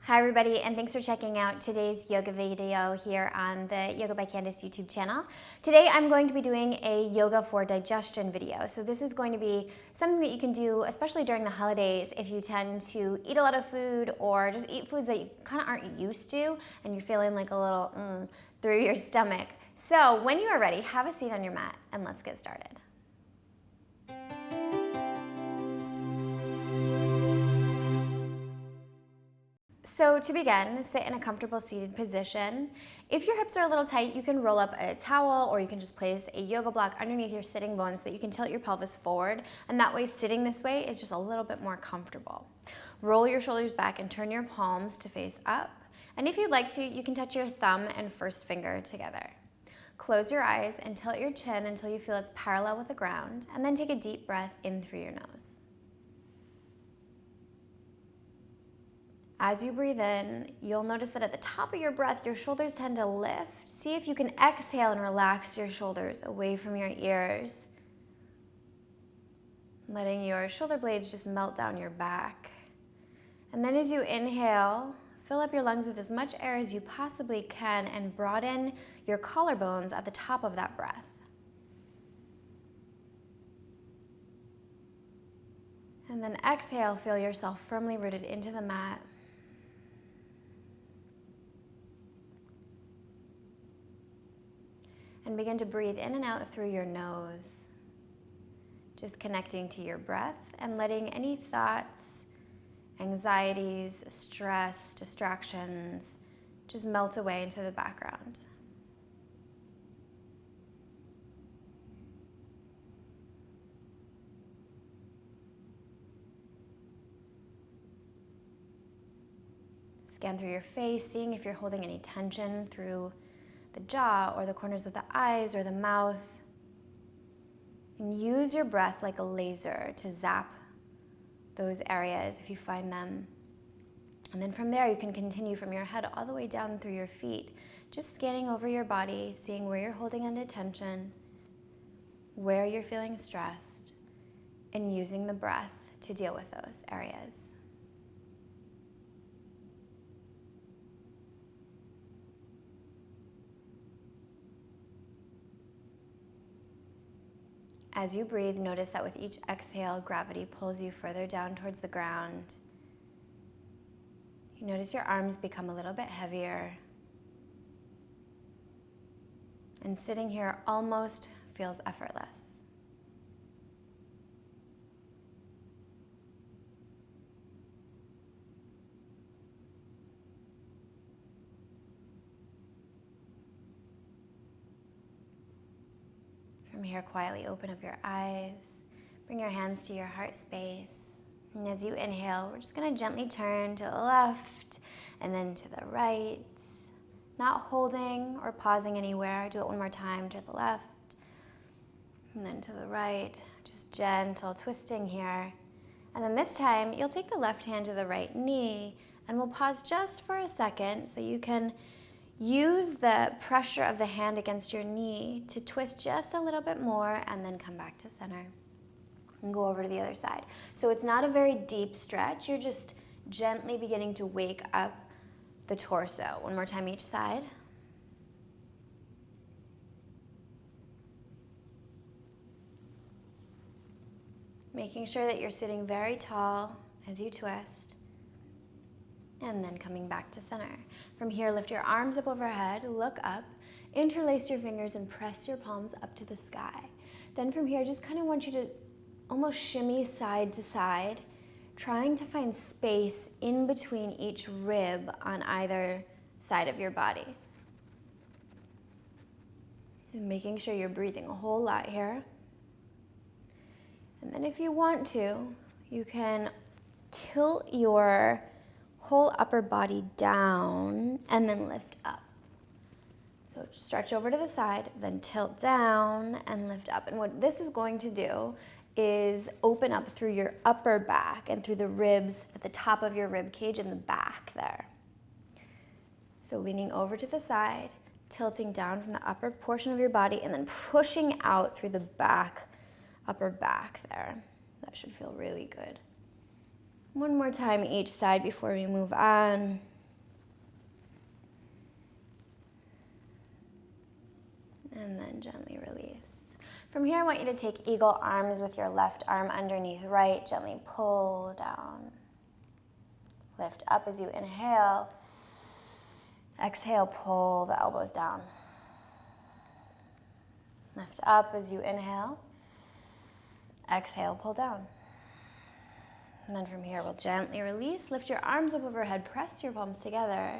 Hi everybody, and thanks for checking out today's yoga video here on the Yoga by Candace YouTube channel. Today I'm going to be doing a yoga for digestion video. So this is going to be something that you can do, especially during the holidays, if you tend to eat a lot of food or just eat foods that you kind of aren't used to and you're feeling like a little through your stomach. So when you are ready, have a seat on your mat and let's get started. So to begin, sit in a comfortable seated position. If your hips are a little tight, you can roll up a towel or you can just place a yoga block underneath your sitting bones so that you can tilt your pelvis forward, and that way sitting this way is just a little bit more comfortable. Roll your shoulders back and turn your palms to face up, and if you'd like to, you can touch your thumb and first finger together. Close your eyes and tilt your chin until you feel it's parallel with the ground, and then take a deep breath in through your nose. As you breathe in, you'll notice that at the top of your breath, your shoulders tend to lift. See if you can exhale and relax your shoulders away from your ears, letting your shoulder blades just melt down your back. And then as you inhale, fill up your lungs with as much air as you possibly can and broaden your collarbones at the top of that breath. And then exhale, feel yourself firmly rooted into the mat. And begin to breathe in and out through your nose, just connecting to your breath and letting any thoughts, anxieties, stress, distractions just melt away into the background. Scan through your face, seeing if you're holding any tension through the jaw or the corners of the eyes or the mouth. And use your breath like a laser to zap those areas if you find them. And then from there you can continue from your head all the way down through your feet, just scanning over your body, seeing where you're holding under tension, where you're feeling stressed, and using the breath to deal with those areas. As you breathe, notice that with each exhale, gravity pulls you further down towards the ground. You notice your arms become a little bit heavier. And sitting here almost feels effortless. From here, quietly open up your eyes, bring your hands to your heart space, and as you inhale, we're just going to gently turn to the left and then to the right, not holding or pausing anywhere. Do it one more time, to the left and then to the right, just gentle twisting here. And then this time, you'll take the left hand to the right knee, and we'll pause just for a second so you can use the pressure of the hand against your knee to twist just a little bit more and then come back to center and go over to the other side. So it's not a very deep stretch. You're just gently beginning to wake up the torso. One more time each side. Making sure that you're sitting very tall as you twist. And then coming back to center. From here, lift your arms up overhead, look up, interlace your fingers and press your palms up to the sky. Then from here, just kind of want you to almost shimmy side to side, trying to find space in between each rib on either side of your body. And making sure you're breathing a whole lot here. And then if you want to, you can tilt your whole upper body down and then lift up. So stretch over to the side, then tilt down and lift up. And what this is going to do is open up through your upper back and through the ribs at the top of your rib cage in the back there. So leaning over to the side, tilting down from the upper portion of your body and then pushing out through the back, upper back there. That should feel really good. One more time each side before we move on. And then gently release. From here, I want you to take eagle arms with your left arm underneath right. Gently pull down. Lift up as you inhale. Exhale, pull the elbows down. Lift up as you inhale. Exhale, pull down. And then from here, we'll gently release. Lift your arms up overhead. Press your palms together.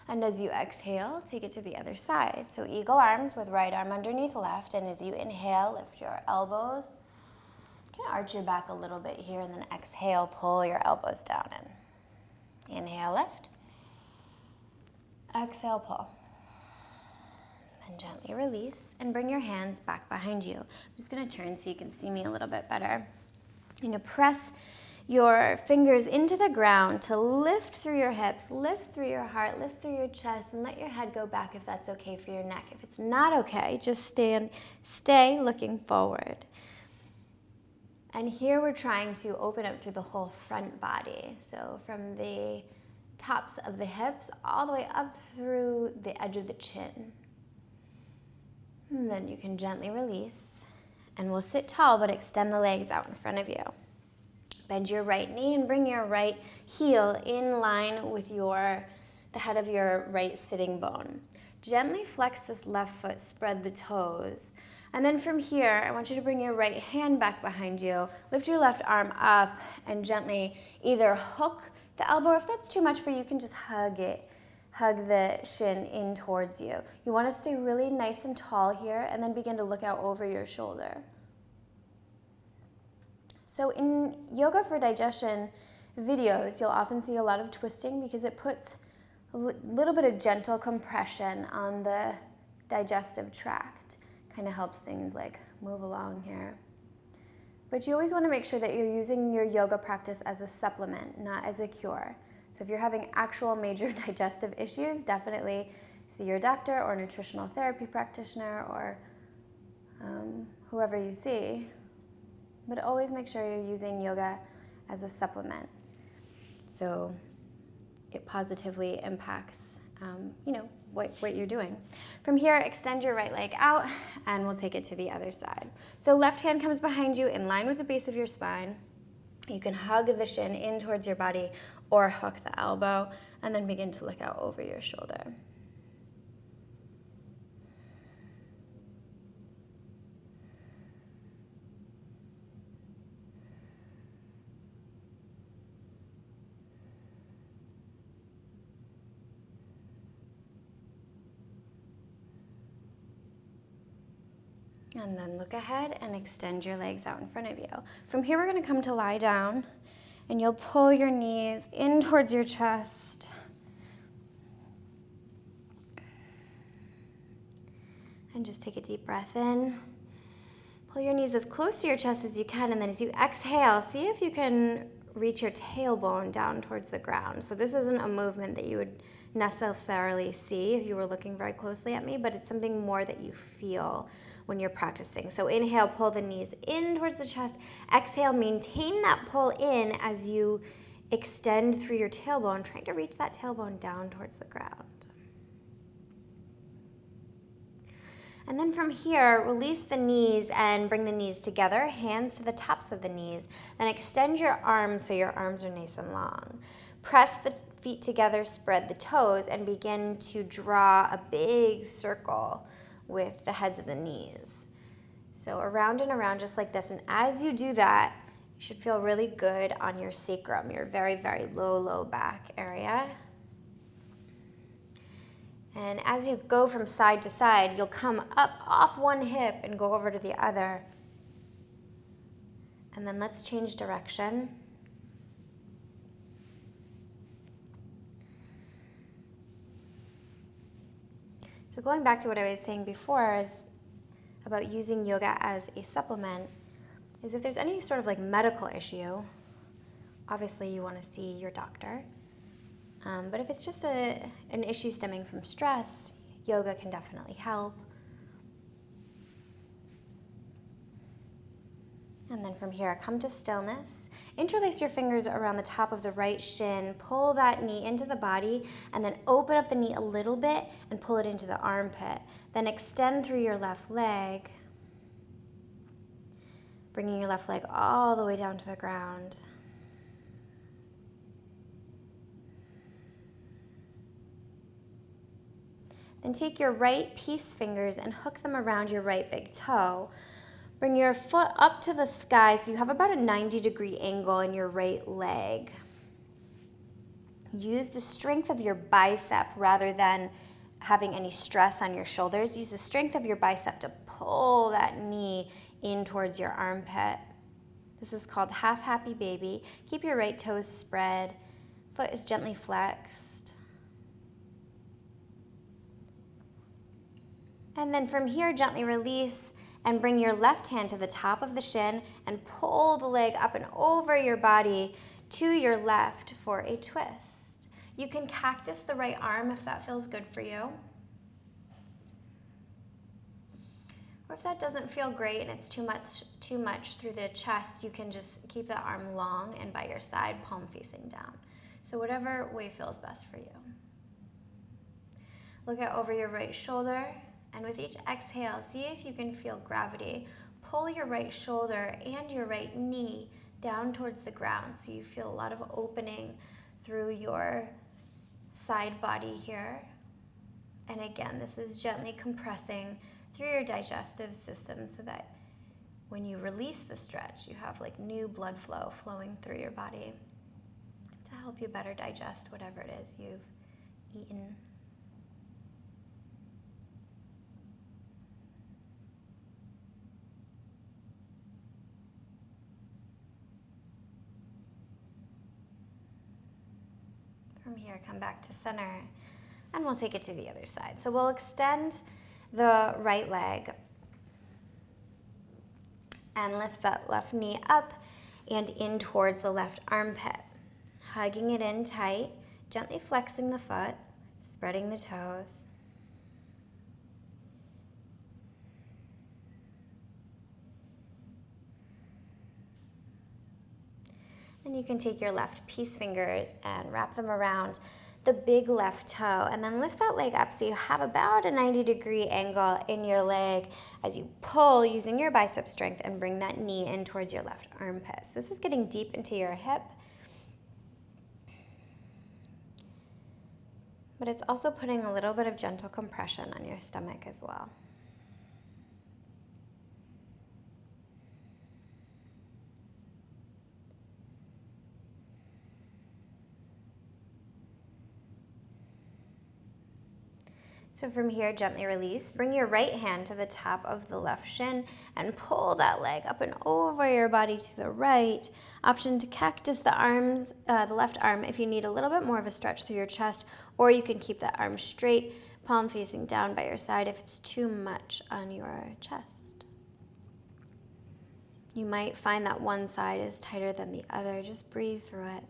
And as you exhale, take it to the other side. So eagle arms with right arm underneath left. And as you inhale, lift your elbows. You can arch your back a little bit here. And then exhale, pull your elbows down in. Inhale, lift. Exhale, pull. And gently release. And bring your hands back behind you. I'm just going to turn so you can see me a little bit better. You're going to press your fingers into the ground to lift through your hips, lift through your heart, lift through your chest, and let your head go back if that's okay for your neck. If it's not okay, just stay looking forward. And here we're trying to open up through the whole front body. So from the tops of the hips all the way up through the edge of the chin. And then you can gently release. And we'll sit tall, but extend the legs out in front of you. Bend your right knee and bring your right heel in line with the head of your right sitting bone. Gently flex this left foot, spread the toes. And then from here, I want you to bring your right hand back behind you. Lift your left arm up and gently either hook the elbow, or if that's too much for you, you can just hug it. Hug the shin in towards you. You want to stay really nice and tall here and then begin to look out over your shoulder. So in yoga for digestion videos, you'll often see a lot of twisting because it puts a little bit of gentle compression on the digestive tract. Kind of helps things like move along here. But you always want to make sure that you're using your yoga practice as a supplement, not as a cure. So if you're having actual major digestive issues, definitely see your doctor or nutritional therapy practitioner or whoever you see. But always make sure you're using yoga as a supplement. So it positively impacts, what you're doing. From here, extend your right leg out and we'll take it to the other side. So left hand comes behind you in line with the base of your spine. You can hug the shin in towards your body or hook the elbow and then begin to look out over your shoulder. And then look ahead and extend your legs out in front of you. From here, we're going to come to lie down, and you'll pull your knees in towards your chest. And just take a deep breath in. Pull your knees as close to your chest as you can, and then as you exhale, see if you can reach your tailbone down towards the ground. So this isn't a movement that you would necessarily see if you were looking very closely at me, but it's something more that you feel when you're practicing. So inhale, pull the knees in towards the chest. Exhale, maintain that pull in as you extend through your tailbone, trying to reach that tailbone down towards the ground. And then from here, release the knees and bring the knees together, hands to the tops of the knees. Then extend your arms so your arms are nice and long. Press the feet together, spread the toes, and begin to draw a big circle with the heads of the knees. So around and around just like this. And as you do that, you should feel really good on your sacrum, your very, very low back area. And as you go from side to side, you'll come up off one hip and go over to the other. And then let's change direction. So going back to what I was saying before is about using yoga as a supplement, is if there's any sort of like medical issue, obviously you want to see your doctor. But if it's just an issue stemming from stress, yoga can definitely help. And then from here, come to stillness. Interlace your fingers around the top of the right shin. Pull that knee into the body, and then open up the knee a little bit and pull it into the armpit. Then extend through your left leg, bringing your left leg all the way down to the ground. Then take your right peace fingers and hook them around your right big toe. Bring your foot up to the sky so you have about a 90-degree angle in your right leg. Use the strength of your bicep rather than having any stress on your shoulders. Use the strength of your bicep to pull that knee in towards your armpit. This is called half happy baby. Keep your right toes spread. Foot is gently flexed. And then from here, gently release and bring your left hand to the top of the shin and pull the leg up and over your body to your left for a twist. You can cactus the right arm if that feels good for you. Or if that doesn't feel great and it's too much through the chest, you can just keep the arm long and by your side, palm facing down. So whatever way feels best for you. Look out over your right shoulder. And with each exhale, see if you can feel gravity. Pull your right shoulder and your right knee down towards the ground so you feel a lot of opening through your side body here. And again, this is gently compressing through your digestive system so that when you release the stretch, you have like new blood flow flowing through your body to help you better digest whatever it is you've eaten. From here, come back to center, and we'll take it to the other side. So we'll extend the right leg and lift that left knee up and in towards the left armpit. Hugging it in tight, gently flexing the foot, spreading the toes. And you can take your left peace fingers and wrap them around the big left toe and then lift that leg up so you have about a 90-degree angle in your leg as you pull using your bicep strength and bring that knee in towards your left armpit. So this is getting deep into your hip, but it's also putting a little bit of gentle compression on your stomach as well. So from here, gently release. Bring your right hand to the top of the left shin and pull that leg up and over your body to the right. Option to cactus the arms, the left arm if you need a little bit more of a stretch through your chest, or you can keep that arm straight, palm facing down by your side if it's too much on your chest. You might find that one side is tighter than the other. Just breathe through it.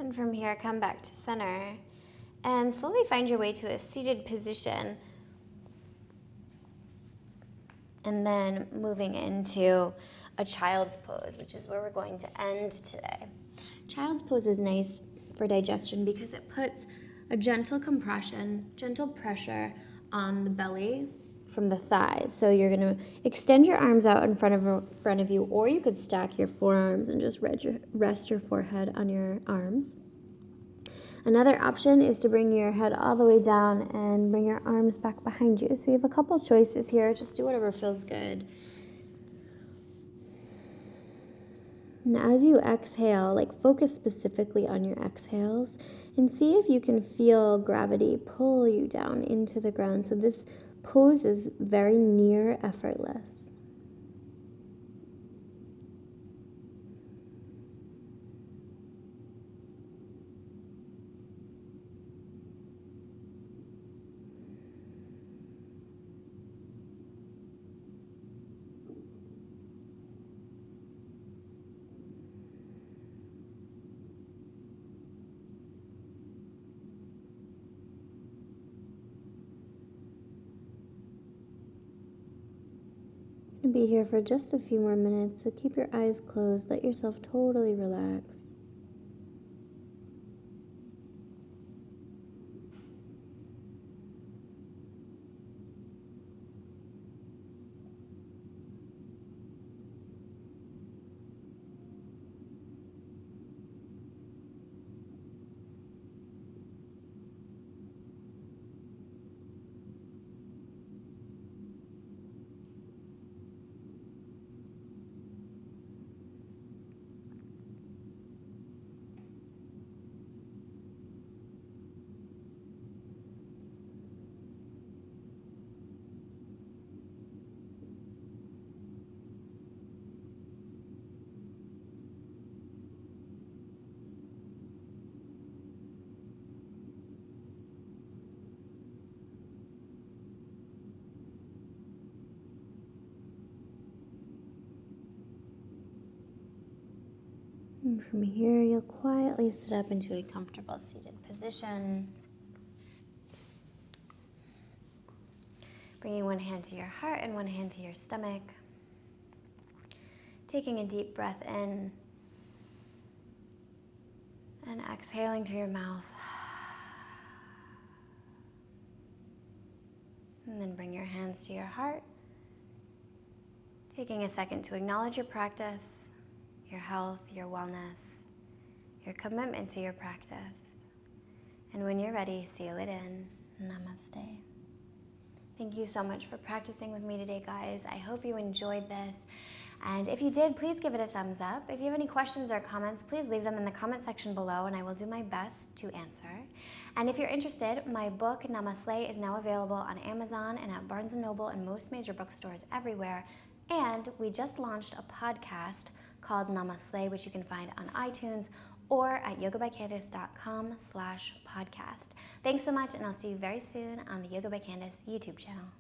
And from here, come back to center and slowly find your way to a seated position. And then moving into a child's pose, which is where we're going to end today. Child's pose is nice for digestion because it puts a gentle compression, gentle pressure on the belly from the thighs. So you're going to extend your arms out in front of you, or you could stack your forearms and just rest your forehead on your arms. Another option is to bring your head all the way down and bring your arms back behind you. So you have a couple choices here. Just do whatever feels good. And as you exhale, like focus specifically on your exhales and see if you can feel gravity pull you down into the ground. So this pose is very near effortless. Be here for just a few more minutes, so keep your eyes closed, let yourself totally relax. And from here, you'll quietly sit up into a comfortable seated position. Bringing one hand to your heart and one hand to your stomach. Taking a deep breath in and exhaling through your mouth. And then bring your hands to your heart. Taking a second to acknowledge your practice, your health, your wellness, your commitment to your practice. And when you're ready, seal it in. Namaste. Thank you so much for practicing with me today, guys. I hope you enjoyed this. And if you did, please give it a thumbs up. If you have any questions or comments, please leave them in the comment section below and I will do my best to answer. And if you're interested, my book, Namaste, is now available on Amazon and at Barnes & Noble and most major bookstores everywhere. And we just launched a podcast called Namaste, which you can find on iTunes or at YogaByCandace.com/podcast. Thanks so much, and I'll see you very soon on the Yoga by Candace YouTube channel.